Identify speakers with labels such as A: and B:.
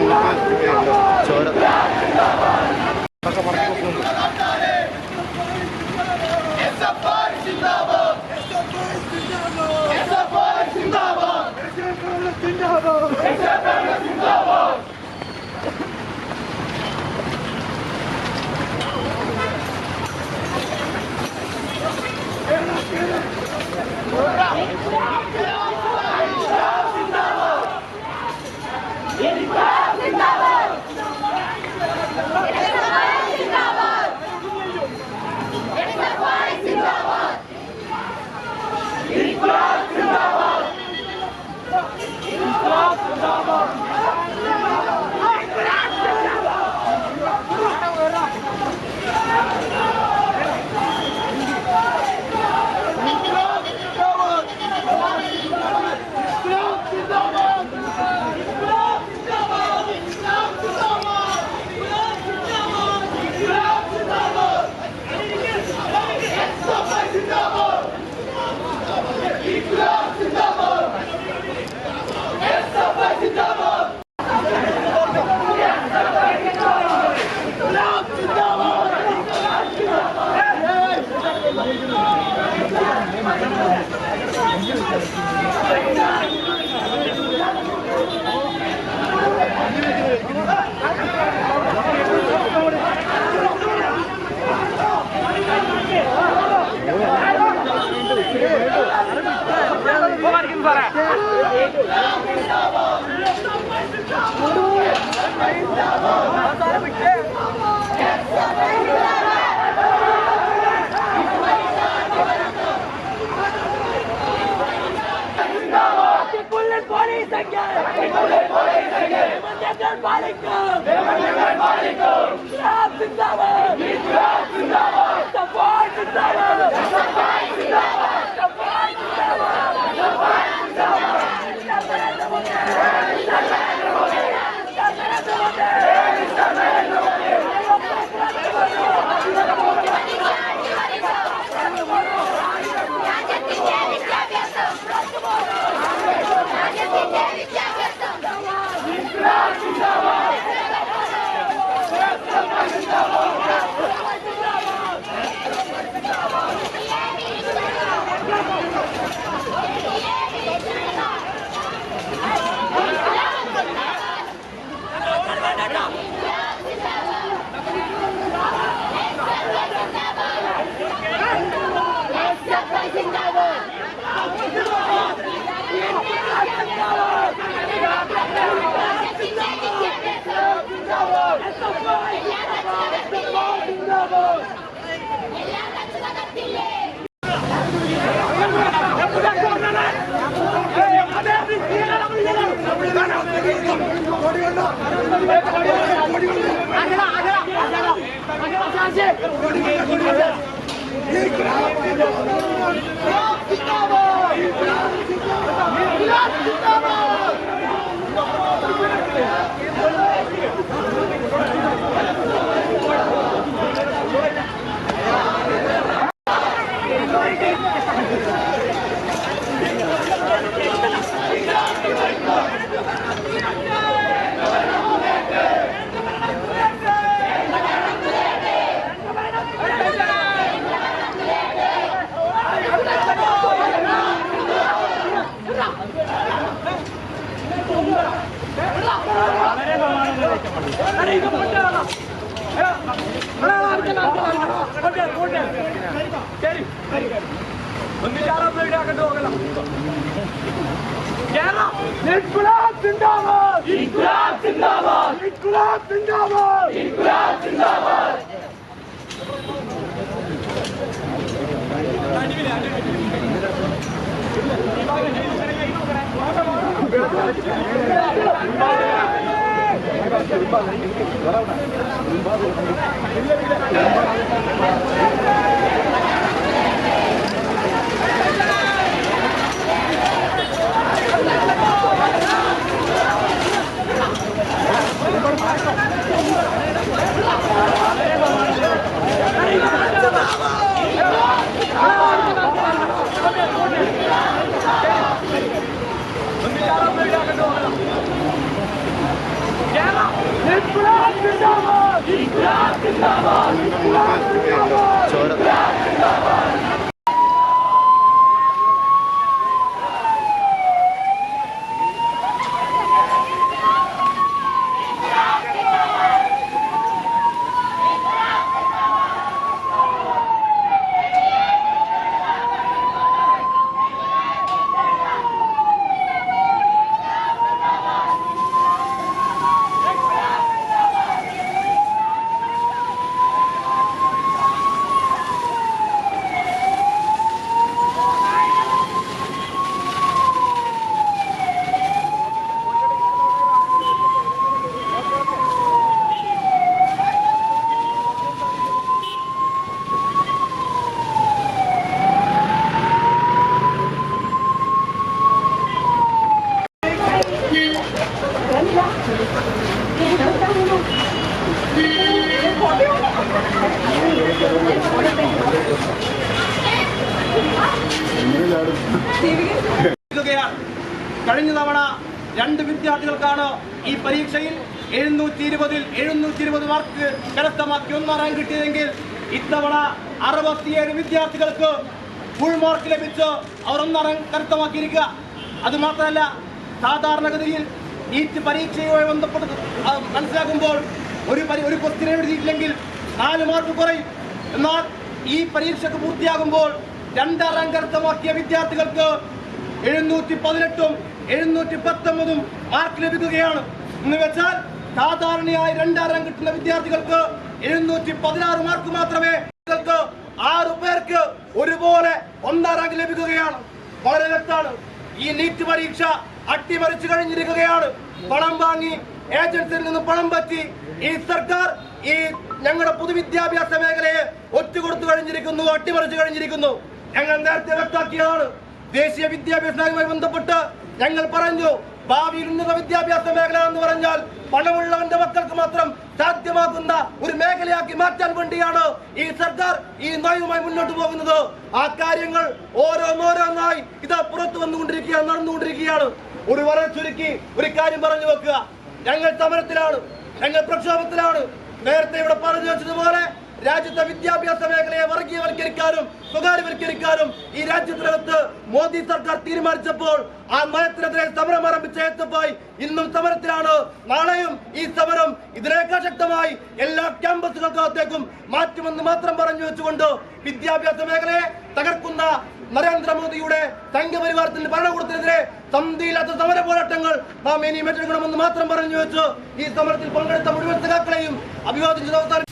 A: ചോര
B: Yeah.
A: കഴിഞ്ഞ തവണ 2 വിദ്യാർത്ഥികൾക്കാണ് ഈ പരീക്ഷയിൽ 720 മാർക്ക് കരസ്ഥമാക്കി 1 റാങ്ക് കിട്ടിയതെങ്കിൽ ഇത്തവണ 67 വിദ്യാർത്ഥികൾക്ക് ഫുൾ മാർക്ക് ലഭിച്ച് അവർ 1 റാങ്ക് കരസ്ഥമാക്കിയിരിക്കുക. അതുമാത്രമല്ല, സാധാരണഗതിയിൽ നീറ്റ് പരീക്ഷയുമായി ബന്ധപ്പെട്ട് മനസ്സിലാക്കുമ്പോൾ ഒരു ക്വസ്റ്റ്യൻ എഴുതിയിട്ടില്ലെങ്കിൽ 4 മാർക്ക് കുറയും. എന്നാൽ ഈ പരീക്ഷയ്ക്ക് പൂർത്തിയാകുമ്പോൾ 2 റാങ്ക് കരസ്ഥമാക്കിയ വിദ്യാർത്ഥികൾക്ക് 718ഉം 719ഉം മാർക്ക് ലഭിക്കുകയാണ്. എന്ന് വെച്ചാൽ സാധാരണയായി 2 റാങ്ക് കിട്ടുന്ന വിദ്യാർത്ഥികൾക്ക് 716 മാർക്ക് മാത്രമേ 6 പേർക്ക് ഒരുപോലെ 1 റാങ്ക് ലഭിക്കുകയാണ്. വളരെ വ്യക്തമാണ്. ഈ നീറ്റ് പരീക്ഷ അട്ടിമറിച്ചു കഴിഞ്ഞിരിക്കുകയാണ്. പണം വാങ്ങി ഏജൻസിയിൽ നിന്ന് പണം പറ്റി ഈ സർക്കാർ ഈ ഞങ്ങളുടെ പൊതുവിദ്യാഭ്യാസ മേഖലയെ ഒറ്റുകൊടുത്തു കഴിഞ്ഞിരിക്കുന്നു, അട്ടിമറിച്ചു കഴിഞ്ഞിരിക്കുന്നു. ഞങ്ങൾ നേരത്തെ വ്യക്തമാക്കിയതാണ്. ദേശീയ വിദ്യാഭ്യാസ നയവുമായി ബന്ധപ്പെട്ട് ഞങ്ങൾ പറഞ്ഞു, ഭാവിയിൽ ഉന്നത വിദ്യാഭ്യാസ മേഖല എന്ന് പറഞ്ഞാൽ പണമുള്ളവന്റെ മക്കൾക്ക് മാത്രം സാധ്യമാക്കുന്ന ഒരു മേഖലയാക്കി മാറ്റാൻ വേണ്ടിയാണ് ഈ സർക്കാർ ഈ നയവുമായി മുന്നോട്ട് പോകുന്നത്. ആ കാര്യങ്ങൾ ഓരോന്നോരോന്നായി ഇതാ പുറത്തു വന്നുകൊണ്ടിരിക്കുകയാണ്, നടന്നുകൊണ്ടിരിക്കുകയാണ്. ഒരു വരം ചുരുക്കി ഒരു കാര്യം പറഞ്ഞു വെക്കുക, ഞങ്ങൾ സമരത്തിലാണ്, ഞങ്ങൾ പ്രക്ഷോഭത്തിലാണ്. നേരത്തെ ഇവിടെ പറഞ്ഞു വെച്ചതുപോലെ രാജ്യത്തെ വിദ്യാഭ്യാസ മേഖലയെ വർഗീയവൽക്കരിക്കാനും സ്വകാര്യവൽക്കരിക്കാനും ഈ രാജ്യത്തിനകത്ത് മോദി സർക്കാർ തീരുമാനിച്ചപ്പോൾ ആ നയത്തിനെതിരെ സമരം ആരംഭിച്ച എത്തപ്പായി ഇന്നും സമരത്തിലാണ്. നാളെയും ഈ സമരം ഇതിനേക്കാൾ ശക്തമായി എല്ലാ ക്യാമ്പസുകൾക്കകത്തേക്കും മാറ്റുമെന്ന് മാത്രം പറഞ്ഞു വെച്ചുകൊണ്ട് വിദ്യാഭ്യാസ മേഖലയെ തകർക്കുന്ന നരേന്ദ്രമോദിയുടെ സംഘപരിവാരത്തിന്റെ ഭരണകൂടത്തിനെതിരെ സന്ധിയില്ലാത്ത സമര പോരാട്ടങ്ങൾ നാം ഇനിയും ഏറ്റെടുക്കണമെന്ന് മാത്രം പറഞ്ഞു വെച്ച് ഈ സമരത്തിൽ പങ്കെടുത്ത മുഴുവൻ സഖാക്കളെയും അഭിവാദ്യം ചെയ്ത് അവസാനിപ്പിക്കുന്നു.